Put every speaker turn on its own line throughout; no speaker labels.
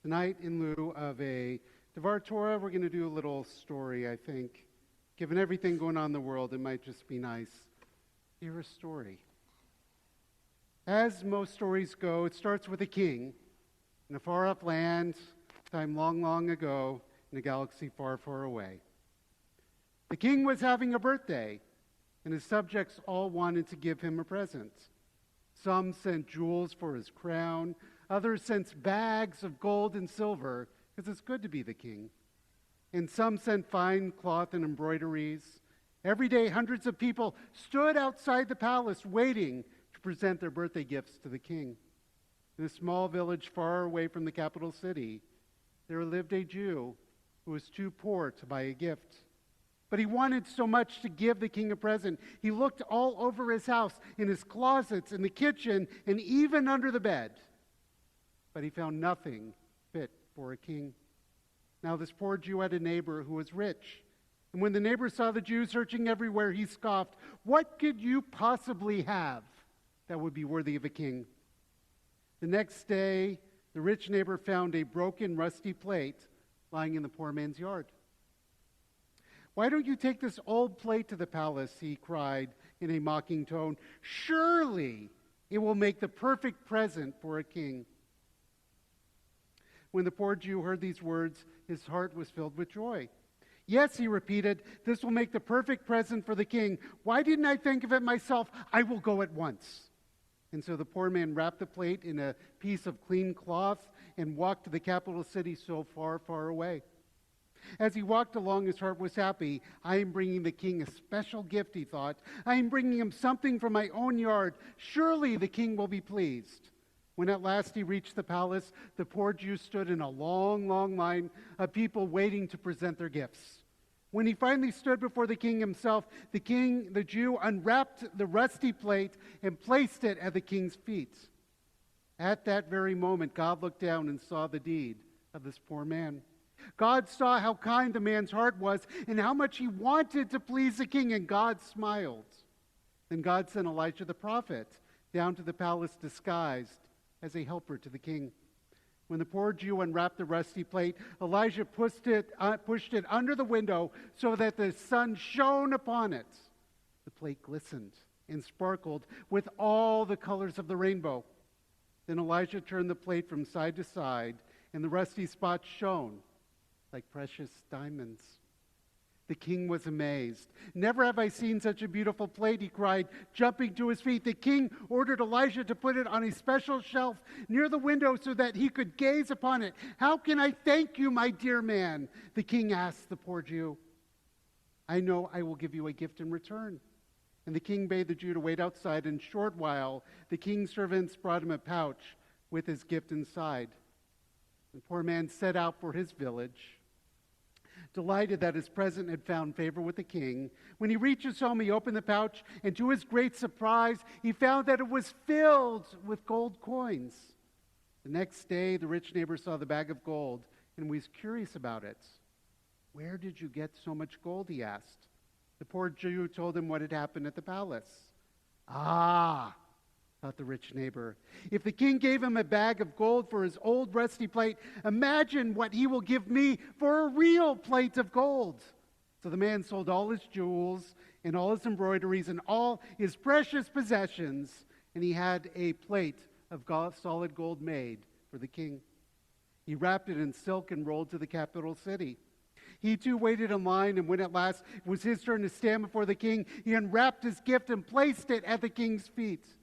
Tonight, in lieu of a Devar Torah, we're going to do a little story, I think. Given everything going on in the world, it might just be nice to hear a story. As most stories go, it starts with a king in a far-off land, time long, long ago, in a galaxy far, far away. The king was having a birthday, and his subjects all wanted to give him a present. Some sent jewels for his crown. Others sent bags of gold and silver, because it's good to be the king. And some sent fine cloth and embroideries. Every day, hundreds of people stood outside the palace waiting to present their birthday gifts to the king. In a small village far away from the capital city, there lived a Jew who was too poor to buy a gift. But he wanted so much to give the king a present. He looked all over his house, in his closets, in the kitchen, and even under the bed. But he found nothing fit for a king. Now this poor Jew had a neighbor who was rich. And when the neighbor saw the Jew searching everywhere, he scoffed, "What could you possibly have that would be worthy of a king?" The next day, the rich neighbor found a broken, rusty plate lying in the poor man's yard. "Why don't you take this old plate to the palace?" he cried in a mocking tone. "Surely it will make the perfect present for a king." When the poor Jew heard these words, his heart was filled with joy. "Yes," he repeated, "this will make the perfect present for the king. Why didn't I think of it myself? I will go at once." And so the poor man wrapped the plate in a piece of clean cloth and walked to the capital city so far, far away. As he walked along, his heart was happy. "I am bringing the king a special gift," he thought. "I am bringing him something from my own yard. Surely the king will be pleased." When at last he reached the palace, the poor Jew stood in a long, long line of people waiting to present their gifts. When he finally stood before the king himself, the Jew unwrapped the rusty plate and placed it at the king's feet. At that very moment, God looked down and saw the deed of this poor man. God saw how kind the man's heart was and how much he wanted to please the king, and God smiled. Then God sent Elijah the prophet down to the palace disguised as a helper to the king. When the poor Jew unwrapped the rusty plate, Elijah pushed it under the window so that the sun shone upon it. The plate glistened and sparkled with all the colors of the rainbow. Then Elijah turned the plate from side to side, and the rusty spots shone like precious diamonds. The king was amazed. "Never have I seen such a beautiful plate," he cried, jumping to his feet. The king ordered Elijah to put it on a special shelf near the window so that he could gaze upon it. "How can I thank you, my dear man?" the king asked the poor Jew. "I know I will give you a gift in return." And the king bade the Jew to wait outside. In a short while, the king's servants brought him a pouch with his gift inside. The poor man set out for his village, delighted that his present had found favor with the king. When he reached his home, he opened the pouch, and to his great surprise, he found that it was filled with gold coins. The next day, the rich neighbor saw the bag of gold and was curious about it. "Where did you get so much gold?" he asked. The poor Jew told him what had happened at the palace. "Ah," thought the rich neighbor, "if the king gave him a bag of gold for his old rusty plate, imagine what he will give me for a real plate of gold." So the man sold all his jewels and all his embroideries and all his precious possessions, and he had a plate of solid gold made for the king. He wrapped it in silk and rolled to the capital city. He too waited in line, and when at last it was his turn to stand before the king, he unwrapped his gift and placed it at the king's feet.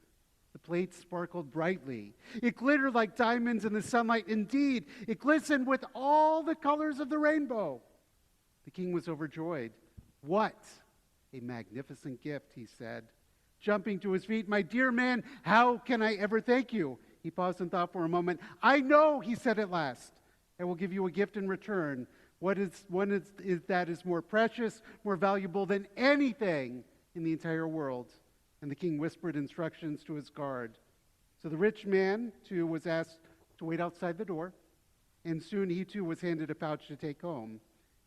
The plate sparkled brightly. It glittered like diamonds in the sunlight. Indeed, it glistened with all the colors of the rainbow. The king was overjoyed. "What a magnificent gift," he said, jumping to his feet. "My dear man, how can I ever thank you?" He paused and thought for a moment. "I know," he said at last. "I will give you a gift in return. One that is more precious, more valuable than anything in the entire world." And the king whispered instructions to his guard. So the rich man, too, was asked to wait outside the door, and soon he, too, was handed a pouch to take home.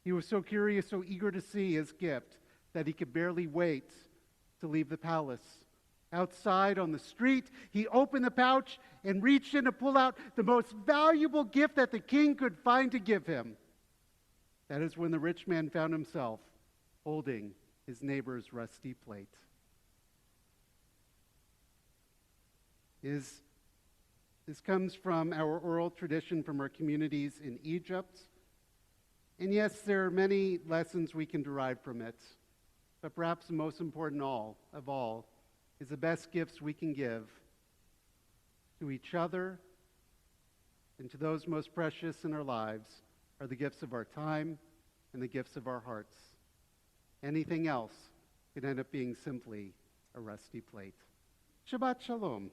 He was so curious, so eager to see his gift, that he could barely wait to leave the palace. Outside on the street, he opened the pouch and reached in to pull out the most valuable gift that the king could find to give him. That is when the rich man found himself holding his neighbor's rusty plate. This comes from our oral tradition from our communities in Egypt. And yes, there are many lessons we can derive from it. But perhaps the most important of all is the best gifts we can give to each other and to those most precious in our lives are the gifts of our time and the gifts of our hearts. Anything else could end up being simply a rusty plate. Shabbat Shalom.